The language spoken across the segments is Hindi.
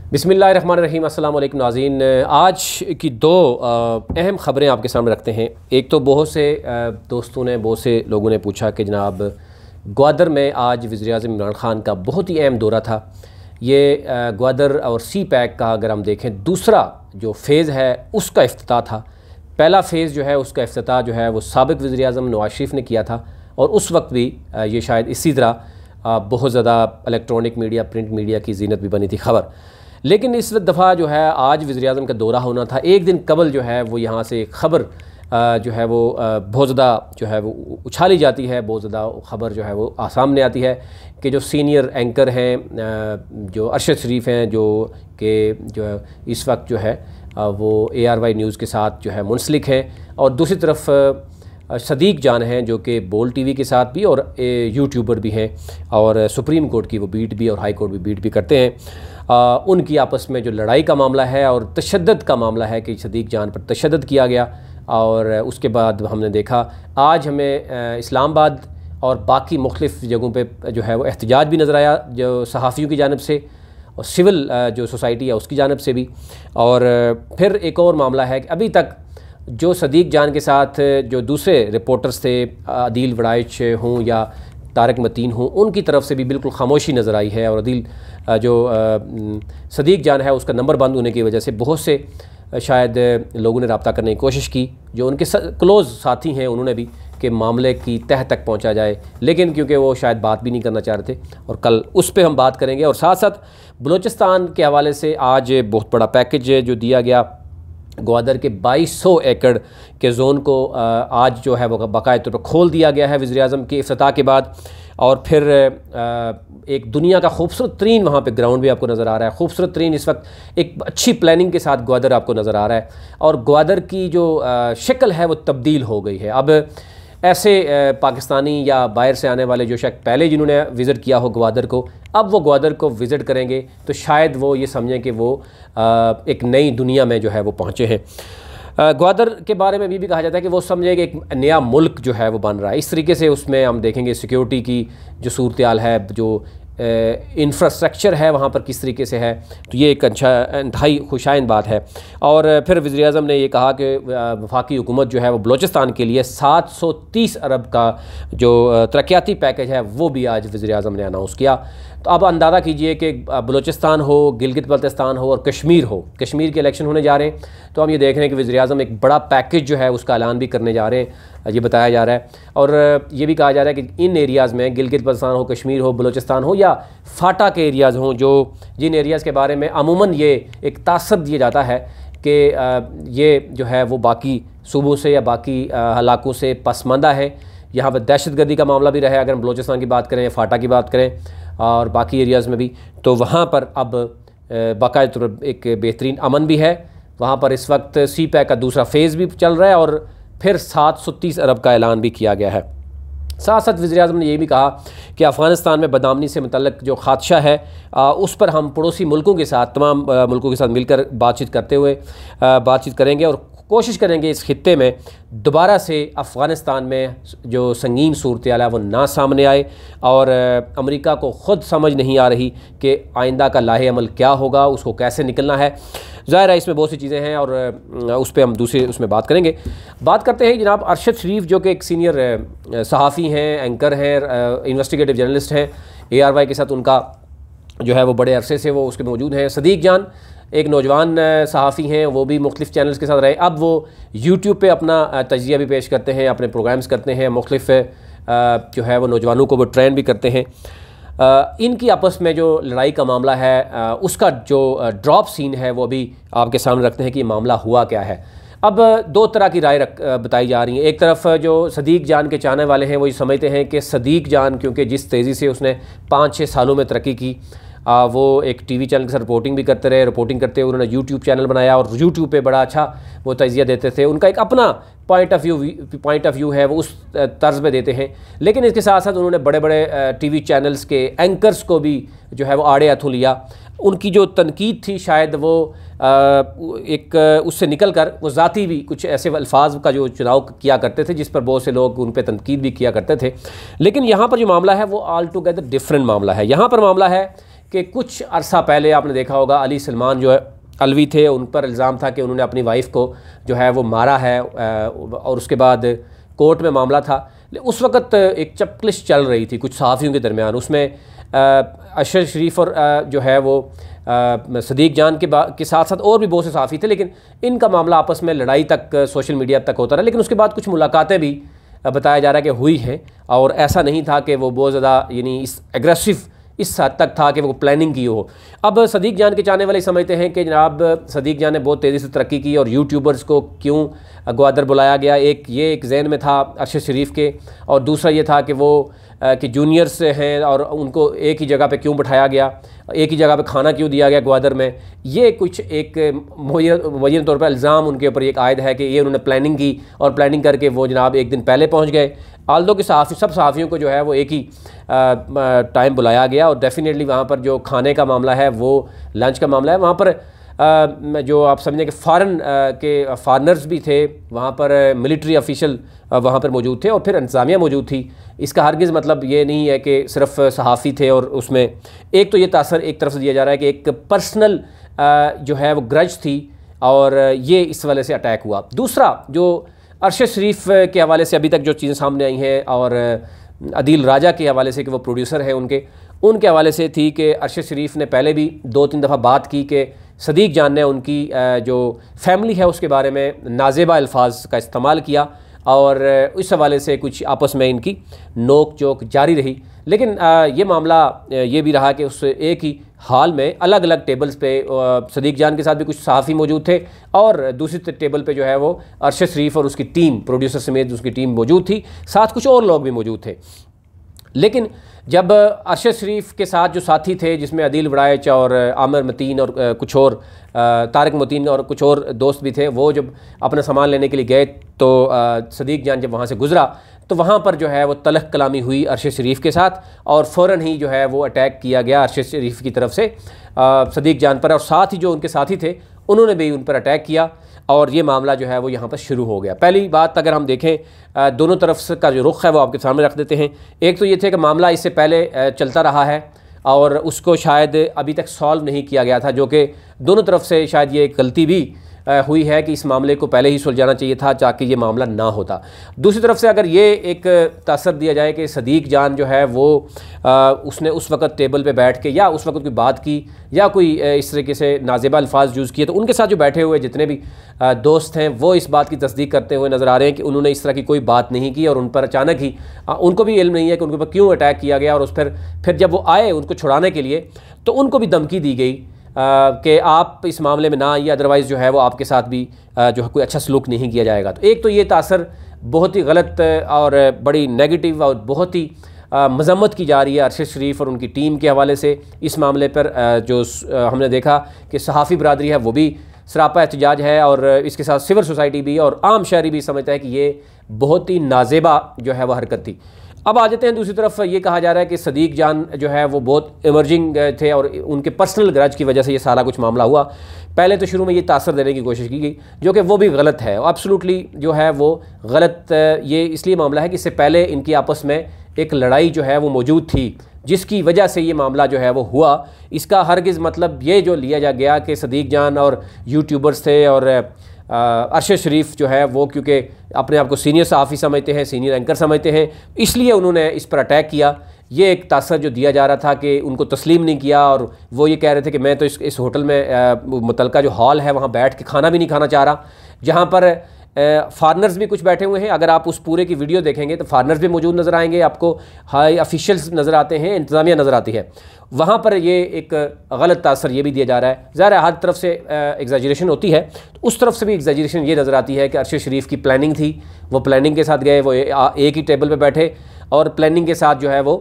बिस्मिल्लाहिर्रहमानिर्रहीम। अस्सलाम वालेकुम नाज़रीन। आज की दो अहम ख़बरें आपके सामने रखते हैं। एक तो बहुत से दोस्तों ने, बहुत से लोगों ने पूछा कि जनाब ग्वादर में आज वज़ीर-ए-आज़म इमरान ख़ान का बहुत ही अहम दौरा था। ये ग्वादर और सी पैक का अगर हम देखें दूसरा जो फ़ेज़ है उसका इफ्तिताह था। पहला फ़ेज़ जो है उसका इफ्तिताह जो है वो साबिक़ वज़ीर-ए-आज़म नवाज़ शरीफ ने किया था और उस वक्त भी ये शायद इसी तरह बहुत ज़्यादा इलेक्ट्रॉनिक मीडिया, प्रिंट मीडिया की ज़ीनत भी बनी थी ख़बर। लेकिन इस दफ़ा जो है आज वज़ीर-ए-आज़म का दौरा होना था। एक दिन कबल जो है वो यहाँ से ख़बर जो है वो बहुत ज़्यादा जो है वो उछाली जाती है, बहुत ज़्यादा ख़बर जो है वो सामने आती है कि जो सीनियर एंकर हैं, जो अरशद शरीफ हैं, जो इस वक्त जो है वो ARY न्यूज़ के साथ जो है मुंसलिक हैं, और दूसरी तरफ सदीक जान हैं जो कि बोल TV के साथ भी और यूट्यूबर भी हैं और सुप्रीम कोर्ट की वो बीट भी और हाई कोर्ट भी बीट भी करते हैं। उनकी आपस में जो लड़ाई का मामला है और तशद्दुद का मामला है कि सदीक जान पर तशद्दुद किया गया, और उसके बाद हमने देखा आज हमें इस्लामाबाद और बाकी मुख्तलिफ़ जगहों पे जो है वो एहतजाज भी नज़र आया, जो सहाफ़ियों की जानिब से और सिविल जो सोसाइटी है उसकी जानिब से भी। और फिर एक और मामला है कि अभी तक जो सदीक जान के साथ जो दूसरे रिपोर्टर्स थे, अदील वड़ाइच हों या तारक मतीन हों, उनकी तरफ से भी बिल्कुल खामोशी नज़र आई है। और अदील जो सदीक जान है उसका नंबर बंद होने की वजह से बहुत से शायद लोगों ने रब्ता करने की कोशिश की, जो उनके क्लोज़ साथी हैं उन्होंने भी, कि मामले की तह तक पहुंचा जाए, लेकिन क्योंकि वो शायद बात भी नहीं करना चाह रहे थे, और कल उस पर हम बात करेंगे। और साथ साथ बलूचिस्तान के हवाले से आज बहुत बड़ा पैकेज जो दिया गया, ग्वादर के 2200 एकड़ के ज़ोन को आज जो है वो बाकायदा तौर पर खोल दिया गया है वज़ीर-ए-आज़म के इफ्तिताह के बाद। और फिर एक दुनिया का खूबसूरत तरीन वहाँ पे ग्राउंड भी आपको नज़र आ रहा है, खूबसूरत तरीन इस वक्त एक अच्छी प्लानिंग के साथ ग्वादर आपको नज़र आ रहा है, और ग्वादर की जो शक्ल है वो तब्दील हो गई है। अब ऐसे पाकिस्तानी या बाहर से आने वाले जो शख्स पहले जिन्होंने विज़िट किया हो ग्वादर को, अब वो ग्वादर को विज़िट करेंगे तो शायद वो ये समझें कि वो एक नई दुनिया में जो है वो पहुँचे हैं। ग्वादर के बारे में भी कहा जाता है कि वो समझे कि एक नया मुल्क जो है वो बन रहा है। इस तरीके से उसमें हम देखेंगे सिक्योरिटी की जो सूरत हाल है, जो इंफ्रास्ट्रक्चर है वहाँ पर किस तरीके से है, तो ये एक अच्छा इंतहाई खुशाइन बात है। और फिर वज़ीर-ए-आज़म ने ये कहा कि वफाकी हुकूमत जो है वो बलूचिस्तान के लिए 730 अरब का जो तरक्याती पैकेज है वो भी आज वज़ीर-ए-आज़म ने अनाउंस किया। तो अब अंदाज़ा कीजिए कि बलूचिस्तान हो, गिलगित बल्तिस्तान हो और कश्मीर हो, कश्मीर के इलेक्शन होने जा रहे हैं, तो हम ये देख रहे हैं कि वज़ीर-ए-आज़म एक बड़ा पैकेज जो है उसका ऐलान भी करने जा रहे हैं, ये बताया जा रहा है। और ये भी कहा जा रहा है कि इन एरियाज़ में गिलगित बल्तिस्तान हो, कश्मीर हो, बलूचिस्तान हो या फाटा के एरियाज़ हों, जो जिन एरियाज़ के बारे में अमूमन ये एक तासब दिया जाता है कि ये जो है वो बाकी सूबों से या बाकी इलाकों से पसमानदा है, यहाँ पर दहशतगर्दी का मामला भी रहा है अगर हम बलूचिस्तान की बात करें या फाटा की बात करें और बाकी एरियाज़ में भी, तो वहाँ पर अब बाकायदा तौर पर एक बेहतरीन अमन भी है। वहाँ पर इस वक्त सी पैक का दूसरा फ़ेज़ भी चल रहा है और फिर 730 अरब का ऐलान भी किया गया है। साथ साथ वज़ीर-ए-आज़म ने ये भी कहा कि अफ़गानिस्तान में बदनामी से मुतल्लिक़ जो ख़ादशा है उस पर हम पड़ोसी मुल्कों के साथ, तमाम मुल्कों के साथ मिलकर बातचीत करते हुए बातचीत करेंगे और कोशिश करेंगे इस खित्ते में दोबारा से अफ़गानिस्तान में जो संगीन सूरत हाल है वो ना सामने आए। और अमेरिका को ख़ुद समझ नहीं आ रही कि आइंदा का लाहे अमल क्या होगा, उसको कैसे निकलना है। ज़ाहिर है इसमें बहुत सी चीज़ें हैं और उस पर हम दूसरे उसमें बात करेंगे। बात करते हैं जनाब अरशद शरीफ, जो कि एक सीनियर सहाफ़ी हैं, एंकर हैं, इन्वेस्टिगेटिव जर्नलिस्ट हैं, ARY के साथ उनका जो है वो बड़े अरसे से वो उसके मौजूद हैं। सदीक जान एक नौजवान सहाफ़ी हैं, वो भी मुख्तलिफ़ चैनल्स के साथ रहे, अब वो यूट्यूब पे अपना तजिया भी पेश करते हैं, अपने प्रोग्राम्स करते हैं, मुख्तलिफ़ जो है वो नौजवानों को वो ट्रेन भी करते हैं। इनकी आपस में जो लड़ाई का मामला है उसका जो ड्रॉप सीन है वो अभी आपके सामने रखते हैं कि मामला हुआ क्या है। अब दो तरह की राय बताई जा रही हैं। एक तरफ जो सदीक जान के चाहने वाले हैं वो ये समझते हैं कि सदीक जान क्योंकि जिस तेज़ी से उसने 5-6 सालों में तरक्की की, वो एक TV चैनल के साथ रिपोर्टिंग भी करते रहे, रिपोर्टिंग करते हुए उन्होंने YouTube चैनल बनाया और YouTube पे बड़ा अच्छा वो तजिया देते थे। उनका एक अपना पॉइंट ऑफ व्यू है, वो उस तर्ज में देते हैं। लेकिन इसके साथ साथ उन्होंने बड़े बड़े TV चैनल्स के एंकर्स को भी जो है वो आड़े हाथों लिया। उनकी जो तनकीद थी शायद वो एक उससे निकल कर वो ज़ाती भी कुछ ऐसे अल्फाज का जो चुनाव किया करते थे जिस पर बहुत से लोग उन पर तनकीद भी किया करते थे। लेकिन यहाँ पर जो मामला है वो ऑल टुगेदर डिफरेंट मामला है। यहाँ पर मामला है कि कुछ अरसा पहले आपने देखा होगा अली सलमान जो है अलवी थे, उन पर इल्ज़ाम था कि उन्होंने अपनी वाइफ को जो है वो मारा है, और उसके बाद कोर्ट में मामला था। उस वक़्त एक चपकलिश चल रही थी कुछ सहाफ़ियों के दरमियान, उसमें अरशद शरीफ और जो है वो सदीक जान के साथ साथ और भी बहुत से सहाफ़ी थे, लेकिन इनका मामला आपस में लड़ाई तक सोशल मीडिया तक होता रहा। लेकिन उसके बाद कुछ मुलाकातें भी बताया जा रहा है कि हुई हैं, और ऐसा नहीं था कि वो बहुत ज़्यादा यानी इस एग्रेसिव इस हद तक था कि वो प्लानिंग की हो। अब सदीक जान के चाहने वाले समझते हैं कि जनाब सदीक जान ने बहुत तेज़ी से तरक्की की और यूट्यूबर्स को क्यों ग्वादर बुलाया गया। एक जहन में था अरशद शरीफ के, और दूसरा ये था कि वो कि जूनियर्स हैं और उनको एक ही जगह पे क्यों बिठाया गया, एक ही जगह पे खाना क्यों दिया गया ग्वादर में। ये कुछ एक मुय्यन तौर पर इल्ज़ाम उनके ऊपर एक आयद है कि ये उन्होंने प्लानिंग की, और प्लानिंग करके वो जनाब एक दिन पहले पहुँच गए। आल्दो के सब सहाफ़ियों को जो है वो एक ही टाइम बुलाया गया, और डेफिनेटली वहाँ पर जो खाने का मामला है, वो लंच का मामला है, वहाँ पर जो आप समझें कि फॉरनर्स भी थे वहाँ पर, मिलिट्री ऑफिशियल वहाँ पर मौजूद थे, और फिर इंतज़ामिया मौजूद थी। इसका हरगिज़ मतलब ये नहीं है कि सिर्फ सहाफ़ी थे, और उसमें एक तो ये तासर एक तरफ से दिया जा रहा है कि एक पर्सनल जो है वो ग्रज थी, और ये इस वाले से अटैक हुआ। दूसरा जो अरशद शरीफ के हवाले से अभी तक जो चीज़ें सामने आई हैं, और अदील राजा के हवाले से कि वो प्रोड्यूसर हैं उनके हवाले से थी कि अरशद शरीफ ने पहले भी 2-3 दफ़ा बात की कि सदीक जान ने उनकी जो फैमिली है उसके बारे में नाजेबा अल्फाज का इस्तेमाल किया, और इस हवाले से कुछ आपस में इनकी नोक चोक जारी रही। लेकिन ये मामला ये भी रहा कि उस एक ही हाल में अलग अलग टेबल्स पे सदीक जान के साथ भी कुछ सहाफ़ी मौजूद थे, और दूसरी टेबल पे जो है वो अरशद शरीफ और उसकी टीम, प्रोड्यूसर समेत उसकी टीम मौजूद थी, साथ कुछ और लोग भी मौजूद थे। लेकिन जब अरशद शरीफ के साथ जो साथी थे, जिसमें अदील वड़ाइच और आमिर मतीन और कुछ और तारिक मतीन और कुछ और दोस्त भी थे, वो जब अपना सामान लेने के लिए गए तो सदीक जान जब वहाँ से गुज़रा तो वहाँ पर जो है वो तलख कलामी हुई अरशद शरीफ के साथ, और फ़ौरन ही जो है वो अटैक किया गया अरशद शरीफ की तरफ से सदीक जान पर, और साथ ही जो उनके साथी थे उन्होंने भी उन पर अटैक किया, और ये मामला जो है वो यहाँ पर शुरू हो गया। पहली बात अगर हम देखें दोनों तरफ का जो रुख है वो आपके सामने रख देते हैं। एक तो ये थे कि मामला इससे पहले चलता रहा है और उसको शायद अभी तक सॉल्व नहीं किया गया था, जो कि दोनों तरफ से शायद ये गलती भी हुई है कि इस मामले को पहले ही सुलझाना चाहिए था ताकि ये मामला ना होता। दूसरी तरफ से अगर ये एक तासर दिया जाए कि सदीक जान जो है वो उसने उस वक़्त टेबल पे बैठ के या उस वक़्त कोई बात की या कोई इस तरीके से नाजेबा अल्फाज यूज़ किए, तो उनके साथ जो बैठे हुए जितने भी दोस्त हैं वो इस बात की तस्दीक करते हुए नज़र आ रहे हैं कि उन्होंने इस तरह की कोई बात नहीं की, और उन पर अचानक ही उनको भी इल्म नहीं है कि उनके ऊपर क्यों अटैक किया गया। और उस फिर जब वो आए उनको छुड़ाने के लिए तो उनको भी धमकी दी गई कि आप इस मामले में ना आइए, अदरवाइज़ जो है वो आपके साथ भी जो है कोई अच्छा सलूक नहीं किया जाएगा। तो एक तो ये तासर बहुत ही गलत और बड़ी नेगेटिव और बहुत ही मजम्मत की जा रही है अरशद शरीफ और उनकी टीम के हवाले से। इस मामले पर जो हमने देखा कि सहाफ़ी बरादरी है वो भी सरापा एहतजाज है, और इसके साथ सिविल सोसाइटी भी और आम शहरी भी समझता है कि ये बहुत ही नाजेबा जो है वह हरकत थी। अब आ जाते हैं दूसरी तरफ, ये कहा जा रहा है कि सदीक जान जो है वो बहुत इमर्जिंग थे और उनके पर्सनल ग्रज की वजह से ये सारा कुछ मामला हुआ। पहले तो शुरू में ये तासर देने की कोशिश की गई, जो कि वो भी गलत है, एब्सोल्युटली जो है वो गलत। ये इसलिए मामला है कि इससे पहले इनकी आपस में एक लड़ाई जो है वो मौजूद थी, जिसकी वजह से ये मामला जो है वो हुआ। इसका हरगिज़ मतलब ये जो लिया जा गया कि सदीक जान और यूट्यूबर्स थे और अरशद शरीफ जो है वो क्योंकि अपने आप को सीनियर सहाफ़ी समझते हैं, सीनियर एंकर समझते हैं, इसलिए उन्होंने इस पर अटैक किया। ये एक तासर जो दिया जा रहा था कि उनको तस्लीम नहीं किया, और वो ये कह रहे थे कि मैं तो इस होटल में मुतलका जो हॉल है वहाँ बैठ के खाना भी नहीं खाना चाह रहा, जहाँ पर फारनर्स भी कुछ बैठे हुए हैं। अगर आप उस पूरे की वीडियो देखेंगे तो फारनर्स भी मौजूद नज़र आएंगे, आपको हाई ऑफिशियल्स नज़र आते हैं, इंतज़ामिया नज़र आती है। वहाँ पर ये एक गलत तासर ये भी दिया जा रहा है। ज़ाहिर है हर तरफ से एग्जैजरेशन होती है, तो उस तरफ से भी एग्जैजरेशन ये नज़र आती है कि अरशद शरीफ की प्लानिंग थी, वो प्लानिंग के साथ गए, वो एक ही टेबल पर बैठे और प्लानिंग के साथ जो है वो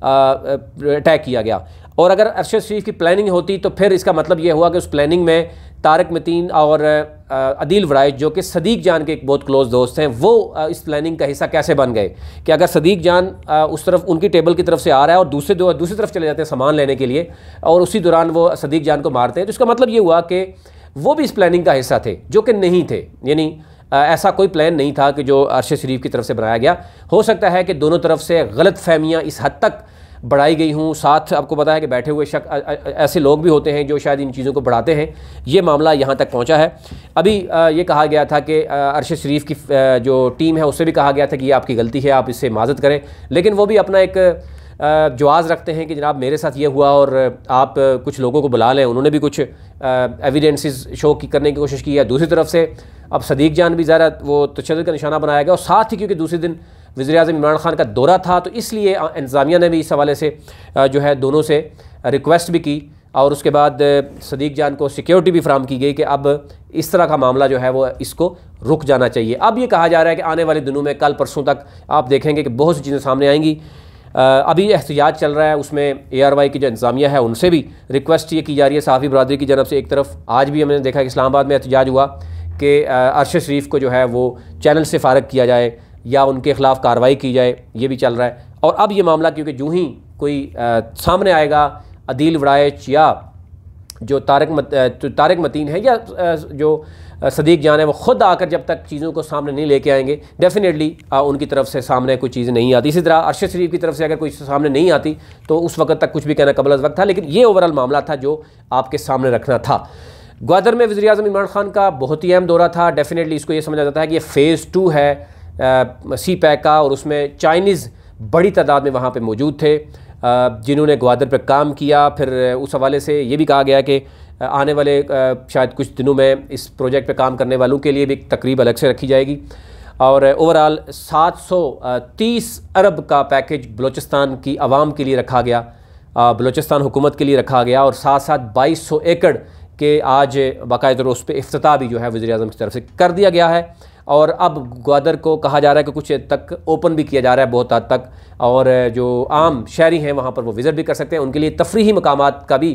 अटैक किया गया। और अगर अरशद शरीफ की प्लानिंग होती तो फिर इसका मतलब ये हुआ कि उस प्लानिंग में तारिक मतीन और अदील वड़ाइच जो कि सदीक जान के एक बहुत क्लोज दोस्त हैं, वो इस प्लानिंग का हिस्सा कैसे बन गए कि अगर सदीक जान उस तरफ उनकी टेबल की तरफ से आ रहा है और दूसरी तरफ चले जाते हैं सामान लेने के लिए, और उसी दौरान वो सदीक जान को मारते हैं, तो इसका मतलब ये हुआ कि वो भी इस प्लानिंग का हिस्सा थे, जो कि नहीं थे। यानी ऐसा कोई प्लान नहीं था कि जो अरशद शरीफ की तरफ से बनाया गया। हो सकता है कि दोनों तरफ से गलत फहमियाँ इस हद तक बढ़ाई गई हूँ। साथ आपको पता है कि बैठे हुए ऐसे लोग भी होते हैं जो शायद इन चीज़ों को बढ़ाते हैं। ये मामला यहाँ तक पहुँचा है। अभी ये कहा गया था कि अरशद शरीफ की जो टीम है उससे भी कहा गया था कि ये आपकी गलती है, आप इससे माज़रत करें, लेकिन वो भी अपना एक जवाज़ रखते हैं कि जनाब मेरे साथ ये हुआ और आप कुछ लोगों को बुला लें। उन्होंने भी कुछ एविडेंसेस शो करने की कोशिश की है। दूसरी तरफ से अब सदीक जान भी ज़्यादा वो तशद्दुद का निशाना बनाया गया, और साथ ही क्योंकि दूसरे दिन वज़ीर-ए-आज़म इमरान खान का दौरा था तो इसलिए इंतज़ामिया ने भी इस हवाले से जो है दोनों से रिक्वेस्ट भी की, और उसके बाद सदीक जान को सिक्योरिटी भी फराहम की गई कि अब इस तरह का मामला जो है वो इसको रुक जाना चाहिए। अब ये कहा जा रहा है कि आने वाले दिनों में कल परसों तक आप देखेंगे कि बहुत सी चीज़ें सामने आएंगी। अभी एहतजाज चल रहा है, उसमें ARY की जो इंतज़ामिया है उनसे भी रिक्वेस्ट ये की जा रही है सहाफ़ी बरदरी की जानब से। एक तरफ आज भी हमने देखा कि इस्लामाबाद में एहतजाज हुआ कि अरशद शरीफ को जो है वो चैनल से फ़ारग किया जाए या उनके ख़िलाफ़ कार्रवाई की जाए, ये भी चल रहा है। और अब ये मामला क्योंकि जूँ ही कोई सामने आएगा, अदील वड़ाइच या जो तारिक मतीन है या जो सदीक जान है, वो ख़ुद आकर जब तक चीज़ों को सामने नहीं लेके आएंगे, डेफिनेटली उनकी तरफ से सामने कोई चीज़ें नहीं आती। इसी तरह अरशद शरीफ की तरफ से अगर कोई सामने नहीं आती तो उस वक्त तक कुछ भी कहना कबल अज़ वक्त था। लेकिन ये ओवरऑल मामला था जो आपके सामने रखना था। ग्वादर में वज़ीर-ए-आज़म इमरान खान का बहुत ही अहम दौरा था। डेफिनेटली इसको ये समझा जाता है कि ये फ़ेज़ 2 है CPEC का, और उसमें चाइनीज़ बड़ी तादाद में वहाँ पर मौजूद थे जिन्होंने ग्वादर पर काम किया। फिर उस हवाले से ये भी कहा गया कि आने वाले शायद कुछ दिनों में इस प्रोजेक्ट पे काम करने वालों के लिए भी एक तकरीब अलग से रखी जाएगी। और ओवरऑल 730 अरब का पैकेज बलूचिस्तान की आवाम के लिए रखा गया, बलूचिस्तान हुकूमत के लिए रखा गया, और साथ साथ 2200 एकड़ के आज बाकायदा उस पर इफ्तिताह भी जो है वज़ीर-ए-आज़म की तरफ से कर दिया गया है। और अब ग्वादर को कहा जा रहा है कि कुछ हद तक ओपन भी किया जा रहा है, बहुत हद तक, और जो आम शहरी हैं वहाँ पर वो विज़िट भी कर सकते हैं। उनके लिए तफरीही मकामात का भी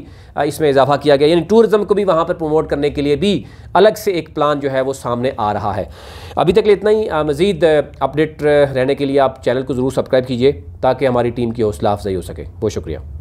इसमें इजाफा किया गया, यानी टूरिज़म को भी वहाँ पर प्रमोट करने के लिए भी अलग से एक प्लान जो है वो सामने आ रहा है। अभी तक इतना ही। मज़ीद अपडेट रहने के लिए आप चैनल को ज़रूर सब्सक्राइब कीजिए ताकि हमारी टीम की हौसला अफजाई हो सके। बहुत शुक्रिया।